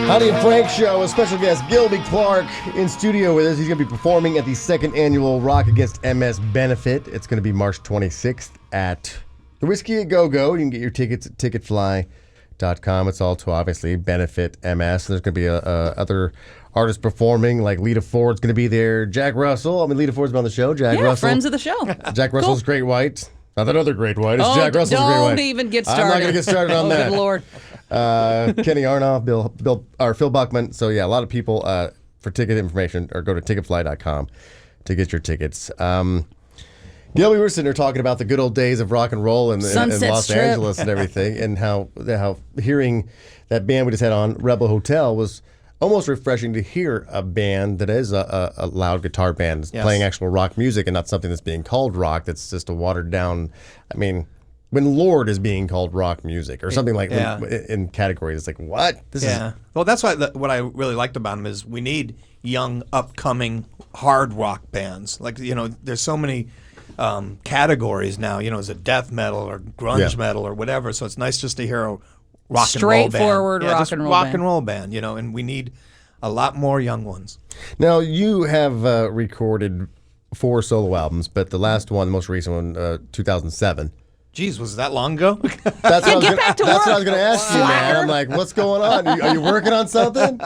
Heidi and Frank Show, a special guest, Gilby Clarke, in studio with us. He's going to be performing at the second annual Rock Against MS benefit. It's going to be March 26th at the Whiskey A Go-Go. You can get your tickets at ticketfly.com. It's all to obviously benefit MS. There's going to be other artists performing, like Lita Ford's going to be there. Jack Russell. I mean, Lita Ford's been on the show. Jack Russell. Friends of the show. Jack Russell's Great White. Not that other Great White. It's Jack Russell's Great White. Don't even get started. I'm not going to get started on that. Good Lord. Kenny Arnoff, Phil Buckman. So yeah, a lot of people. For ticket information, or go to ticketfly.com to get your tickets. Gil, we were sitting there talking about the good old days of rock and roll in Los Angeles and everything, and how hearing that band we just had on, Rebel Hotel, was almost refreshing to hear a band that is a loud guitar band playing actual rock music and not something that's being called rock. That's just a watered down. I mean, when Lord is being called rock music or something like in categories, it's like, what? Well, that's why what I really liked about them is we need young, upcoming hard rock bands. Like, there's so many categories now. Is it death metal or grunge metal or whatever? So it's nice just to hear a rock and roll band. Straightforward rock and roll band. Rock and roll band, and we need a lot more young ones. Now, you have recorded 4 solo albums, but the last one, the most recent one, 2007. Geez, was that long ago? That's what I was going to ask you, man. I'm like, what's going on? Are you working on something?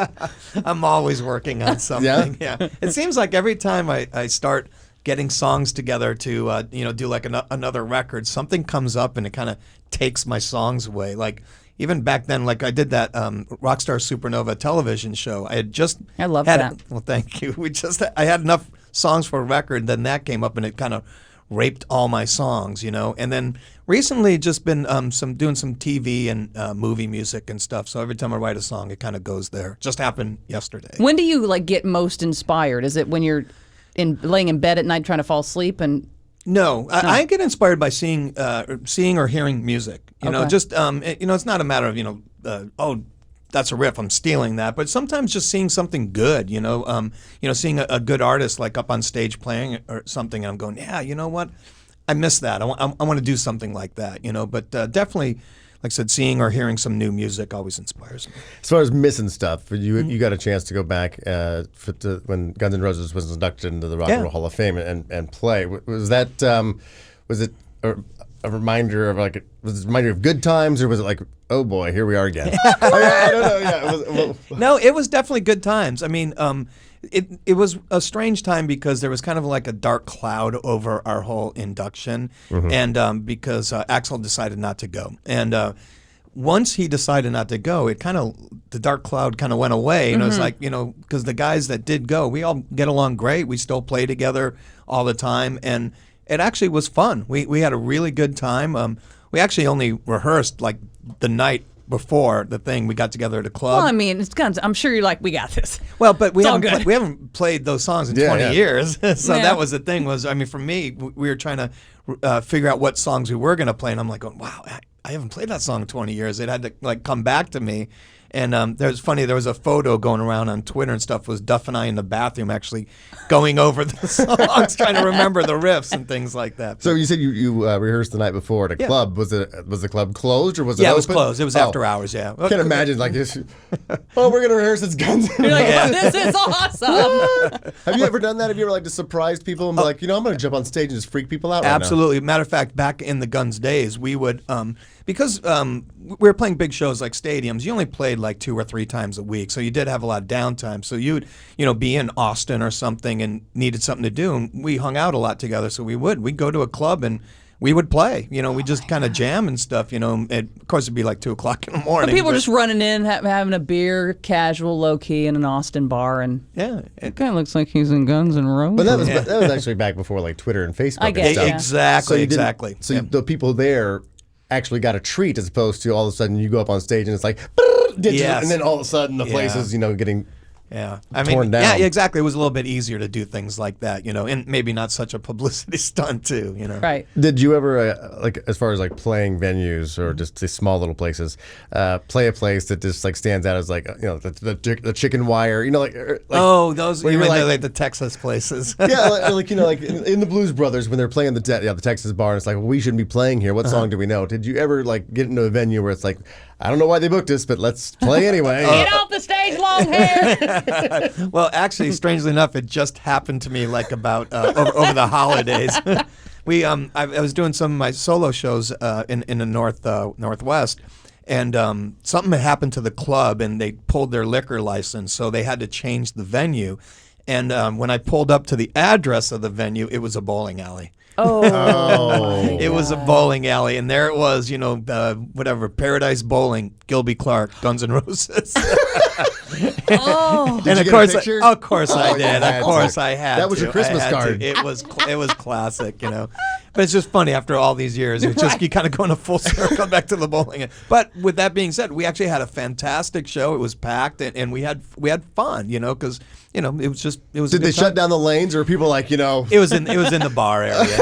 I'm always working on something. Yeah. It seems like every time I start getting songs together to do like another record, something comes up and it kind of takes my songs away. Like even back then, like I did that Rockstar Supernova television show. I love that. Well, thank you. I had enough songs for a record, then that came up and it kind of raped all my songs, and then recently just been doing some TV and movie music and stuff. So every time I write a song, it kind of goes there. Just happened yesterday. When do you get most inspired? Is it when you're laying in bed at night trying to fall asleep? No, I get inspired by seeing or hearing music. It's not a matter of that's a riff, I'm stealing that. But sometimes just seeing something good, seeing a good artist like up on stage playing or something, and I'm going, yeah, you know what? I miss that. I want to do something like that, But definitely, like I said, seeing or hearing some new music always inspires me. As far as missing stuff, you got a chance to go back when Guns N' Roses was inducted into the Rock and Roll Hall of Fame and play. Was that was it a reminder of was it a reminder of good times, or was it like, oh boy, here we are again? I don't know. Yeah, no, it was definitely good times. I mean, it was a strange time because there was kind of like a dark cloud over our whole induction, and because Axl decided not to go, and once he decided not to go, the dark cloud kind of went away, and it was like, because the guys that did go, we all get along great. We still play together all the time, and it actually was fun. We had a really good time. We actually only rehearsed like the night before the thing. We got together at a club. Well, I mean, it's Guns. I'm sure you're like, we got this. Well, but we haven't played those songs in 20 years. So that was the thing. For me, we were trying to figure out what songs we were going to play, and I'm like, going, wow, I haven't played that song in 20 years. It had to come back to me. And there was a photo going around on Twitter and stuff, was Duff and I in the bathroom actually going over the songs, trying to remember the riffs and things like that. So you said you rehearsed the night before at a club. Was the club closed or was it open? Yeah, it was closed. It was after hours, yeah. I can't imagine like this. Oh, we're going to rehearse its Guns N' You're like, this is awesome. Have you ever done that? Have you ever just surprised people and be like, I'm going to jump on stage and just freak people out Absolutely. Matter of fact, back in the Guns days, we would, because we were playing big shows like stadiums, you only played like 2 or 3 times a week, so you did have a lot of downtime. So you'd, be in Austin or something and needed something to do, and we hung out a lot together. So we'd go to a club and we would play. We just kind of jam and stuff. Of course, it'd be like 2 o'clock in the morning. But people were just running in, having a beer, casual, low key, in an Austin bar, and it kind of looks like he's in Guns N' Roses. But that was actually back before like Twitter and Facebook. I guess, and stuff. Exactly. So the people there actually got a treat, as opposed to all of a sudden you go up on stage and it's like, and then all of a sudden the place is getting Yeah, I torn mean, down. yeah, exactly. It was a little bit easier to do things like that, and maybe not such a publicity stunt too, Right. Did you ever, like, as far as like playing venues or just these small little places, play a place that just like stands out as like, the chicken wire, like oh, those when you you were mean like the Texas places? yeah, like in the Blues Brothers when they're playing the Texas bar, and it's like, well, we shouldn't be playing here. What song do we know? Did you ever like get into a venue where it's like, I don't know why they booked us, but let's play anyway? Get off the stage, long hair. Well, actually, strangely enough, it just happened to me like about over the holidays. I was doing some of my solo shows in the Northwest, and something had happened to the club, and they pulled their liquor license, so they had to change the venue. And when I pulled up to the address of the venue, it was a bowling alley. Oh, It was a bowling alley, and there it was, whatever, Paradise Bowling, Gilby Clarke, Guns N' Roses. oh. Did And you of get course, a picture? of course I Oh, you did. had Of course to. I had. That was your to. Christmas I had to. card. It was classic, But it's just funny after all these years. It's just you kind of go in a full circle back to the bowling. But with that being said, we actually had a fantastic show. It was packed, and we had fun, because it was a Did they good shut time. down the lanes, or people like, It was in the bar area,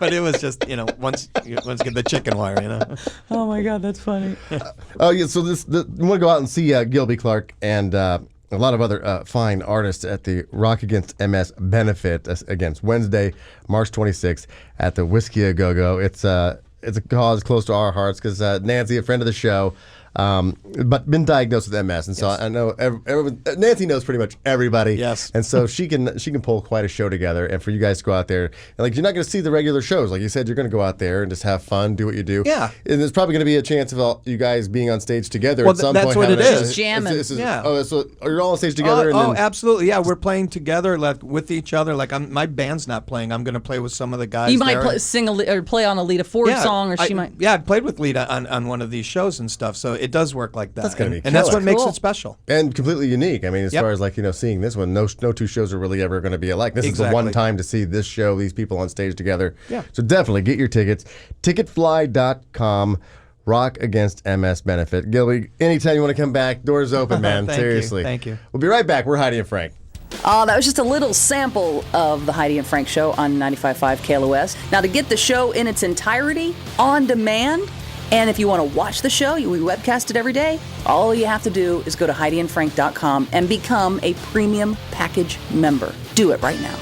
but it was just once you get the chicken wire, Oh my God, that's funny. Oh yeah, so we want to go out and see Gilby Clarke and a lot of other fine artists at the Rock Against MS benefit against Wednesday, March 26th at the Whiskey A Go Go. It's a cause close to our hearts because Nancy, a friend of the show, but been diagnosed with MS, and so I know everyone, Nancy knows pretty much everybody. Yes. And so she can pull quite a show together, and for you guys to go out there, and like you're not going to see the regular shows, like you said, you're going to go out there and just have fun, do what you do. Yeah. And there's probably going to be a chance of all you guys being on stage together Well, at some that's point. what having it a- is. Jamming. Yeah. Oh, so you're all on stage together. Oh, and then, absolutely. Yeah, we're playing together with each other. Like my band's not playing. I'm going to play with some of the guys. You might there. sing or play on a Lita Ford song, or she might. Yeah, I played with Lita on one of these shows and stuff. So it does work like that. That's gonna be and that's killer. what makes Cool. it special. And completely unique. I mean, as Yep. far as like seeing this one, no two shows are really ever going to be alike. This is the Exactly. one time to see this show, these people on stage together. Yeah. So definitely get your tickets. Ticketfly.com. Rock Against MS benefit. Gilby, anytime you want to come back, doors open, man. Thank you. Seriously. Thank you. We'll be right back. We're Heidi and Frank. Oh, that was just a little sample of the Heidi and Frank Show on 95.5 KLOS. Now, to get the show in its entirety, on demand, and if you want to watch the show, we webcast it every day, all you have to do is go to HeidiandFrank.com and become a premium package member. Do it right now.